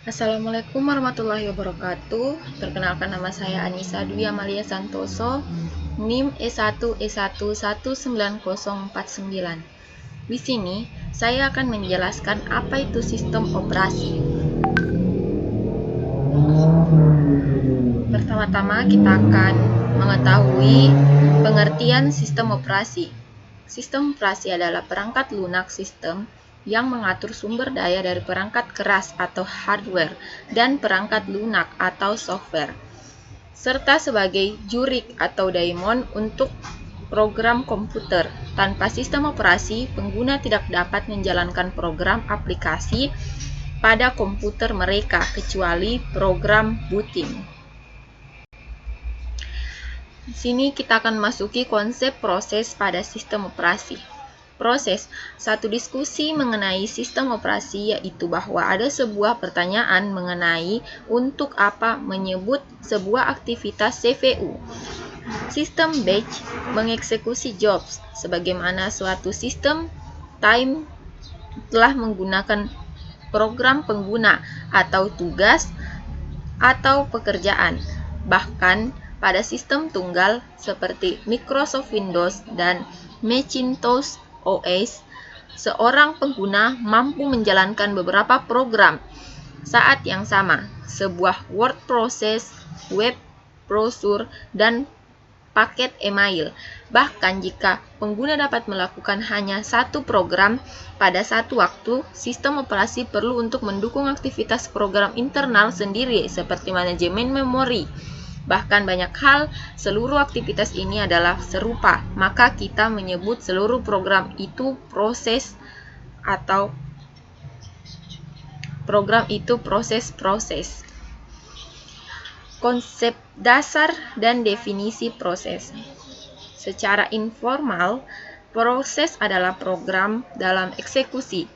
Assalamualaikum warahmatullahi wabarakatuh. Perkenalkan, nama saya Anissa Dwi Amalia Santoso, NIM E1E1190049. Di sini saya akan menjelaskan apa itu sistem operasi. Pertama-tama kita akan mengetahui pengertian sistem operasi. Sistem operasi adalah perangkat lunak sistem yang mengatur sumber daya dari perangkat keras atau hardware dan perangkat lunak atau software, serta sebagai jurik atau daemon untuk program komputer. Tanpa sistem operasi, pengguna tidak dapat menjalankan program aplikasi pada komputer mereka kecuali program booting. Di sini kita akan masuki konsep proses pada sistem operasi. Proses, satu diskusi mengenai sistem operasi, yaitu bahwa ada sebuah pertanyaan mengenai untuk apa menyebut sebuah aktivitas CPU. Sistem batch mengeksekusi jobs, sebagaimana suatu sistem time telah menggunakan program pengguna atau tugas atau pekerjaan. Bahkan pada sistem tunggal seperti Microsoft Windows dan Macintosh OS, seorang pengguna mampu menjalankan beberapa program saat yang sama, sebuah word process, web browser, dan paket email. Bahkan jika pengguna dapat melakukan hanya satu program pada satu waktu, sistem operasi perlu untuk mendukung aktivitas program internal sendiri seperti manajemen memori. Bahkan banyak hal, seluruh aktivitas ini adalah serupa, maka kita menyebut seluruh program itu proses atau program itu proses-proses. Konsep dasar dan definisi proses. Secara informal, proses adalah program dalam eksekusi.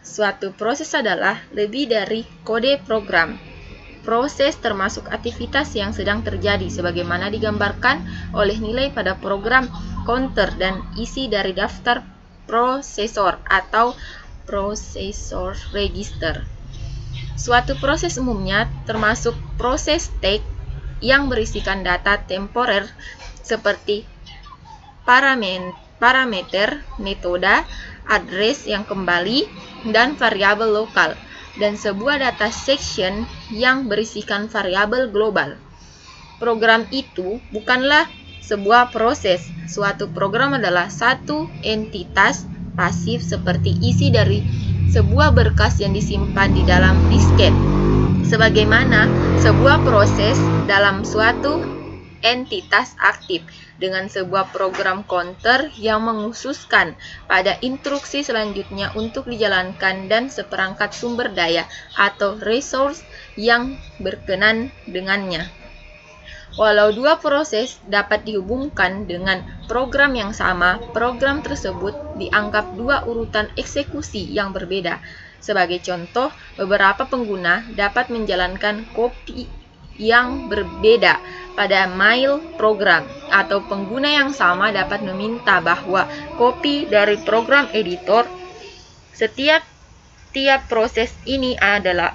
Suatu proses adalah lebih dari kode program. Proses termasuk aktivitas yang sedang terjadi sebagaimana digambarkan oleh nilai pada program counter dan isi dari daftar prosesor atau processor register. Suatu proses umumnya termasuk proses take yang berisikan data temporer seperti parameter, metode, address yang kembali, dan variabel lokal, dan sebuah data section yang berisikan variabel global. Program itu bukanlah sebuah proses. Suatu program adalah satu entitas pasif seperti isi dari sebuah berkas yang disimpan di dalam disket. Sebagaimana sebuah proses dalam suatu entitas aktif dengan sebuah program counter yang mengkhususkan pada instruksi selanjutnya untuk dijalankan dan seperangkat sumber daya atau resource yang berkenan dengannya. Walau dua proses dapat dihubungkan dengan program yang sama, program tersebut dianggap dua urutan eksekusi yang berbeda. Sebagai contoh, beberapa pengguna dapat menjalankan kopi yang berbeda pada mail program, atau pengguna yang sama dapat meminta bahwa kopi dari program editor. Setiap proses ini adalah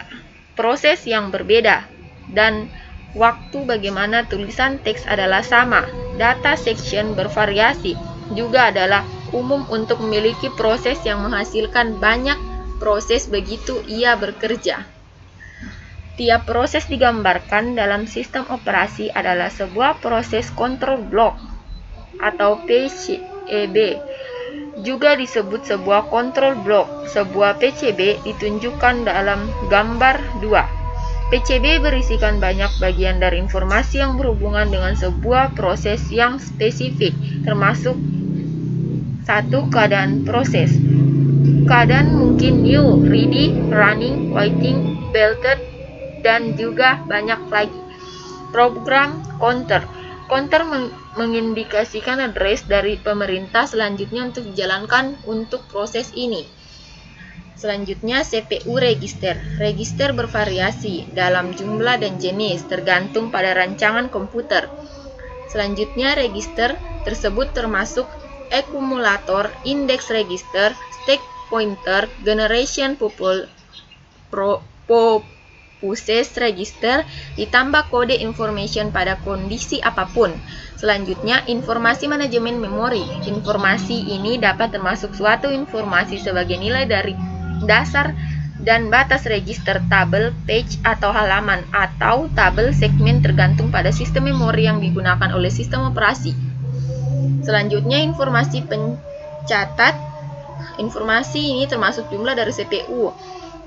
proses yang berbeda, dan waktu bagaimana tulisan teks adalah sama. Data section bervariasi juga adalah umum untuk memiliki proses yang menghasilkan banyak proses begitu ia bekerja. Tiap proses digambarkan dalam sistem operasi adalah sebuah proses control block atau PCB. Juga disebut sebuah control block. Sebuah PCB ditunjukkan dalam gambar 2. PCB berisikan banyak bagian dari informasi yang berhubungan dengan sebuah proses yang spesifik, termasuk satu keadaan proses. Keadaan mungkin new, ready, running, waiting, belted, dan juga banyak lagi. Program counter. Counter mengindikasikan address dari pemerintah selanjutnya untuk dijalankan untuk proses ini. Selanjutnya CPU register. Register bervariasi dalam jumlah dan jenis tergantung pada rancangan komputer. Selanjutnya register tersebut termasuk akumulator, index register, stack pointer, generation uses register ditambah kode information pada kondisi apapun. Selanjutnya, informasi manajemen memori. Informasi ini dapat termasuk suatu informasi sebagai nilai dari dasar dan batas register, tabel, page, atau halaman, atau tabel segmen tergantung pada sistem memori yang digunakan oleh sistem operasi. Selanjutnya, informasi pencatat. Informasi ini termasuk jumlah dari CPU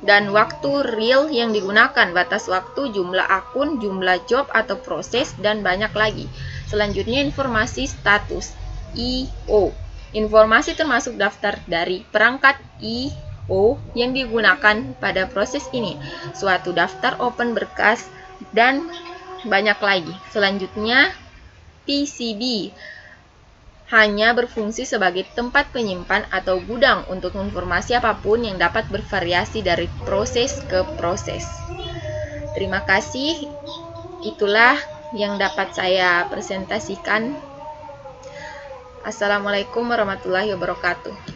dan waktu real yang digunakan, batas waktu, jumlah akun, jumlah job atau proses, dan banyak lagi. Selanjutnya, informasi status I/O. Informasi termasuk daftar dari perangkat I/O yang digunakan pada proses ini, suatu daftar open berkas, dan banyak lagi. Selanjutnya, PCB hanya berfungsi sebagai tempat penyimpan atau gudang untuk informasi apapun yang dapat bervariasi dari proses ke proses. Terima kasih. Itulah yang dapat saya presentasikan. Assalamualaikum warahmatullahi wabarakatuh.